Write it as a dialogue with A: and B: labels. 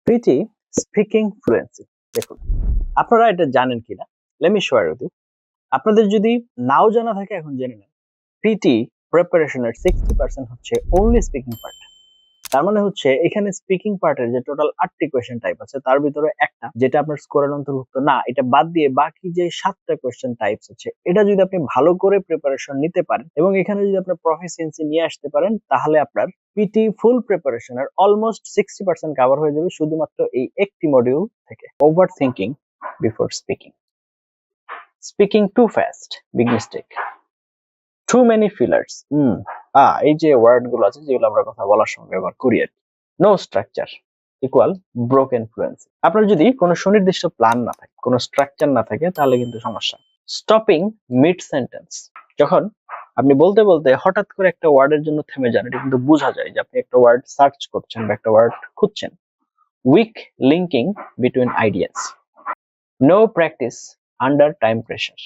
A: Pretty speaking fluency. দেখুন, আপনারা এটা জানেন কিনা, let me share with you. আপনাদের যদি নাও জানা থাকে এখন জেনে নেন। পিটি প্রিপারেশনের 60% হচ্ছে অনলি স্পিকিং পার্ট। তার মানে হচ্ছে এখানে স্পিকিং পার্টের যে টোটাল 8টি কোয়েশ্চেন টাইপ আছে তার ভিতরে একটা যেটা আপনার স্কোরের অন্তর্ভুক্ত না, এটা বাদ দিয়ে বাকি যে 7টা কোয়েশ্চেন টাইপস আছে এটা যদি আপনি ভালো করে প্রিপারেশন নিতে পারেন এবং এখানে যদি আপনার প্রফিসিয়েন্সি নিয়ে আসতে পারেন তাহলে আপনার পিটি ফুল প্রিপারেশনের অলমোস্ট 60% কভার হয়ে যাবে শুধুমাত্র এই একটি মডিউল থেকে। Over thinking before speaking, speaking too fast, big mistake, too many fillers. এই যে ওয়ার্ড গুলো আছে যেগুলো আমরা কথা বলার সময় ব্যবহার করি আর কি। No structure equal broken fluency. আপনার যদি কোনো সুনির্দিষ্ট প্ল্যান না থাকে, কোনো স্ট্রাকচার না থাকে তাহলে কিন্তু সমস্যা। স্টপিং মিড সেন্টেন্স, যখন আপনি বলতে বলতে হঠাৎ করে একটা ওয়ার্ডের জন্য থেমে যান, এটা কিন্তু বোঝা যায় যে আপনি একটা ওয়ার্ড সার্চ করছেন বা একটা ওয়ার্ড খুঁজছেন। Weak linking between ideas, no practice under time pressure.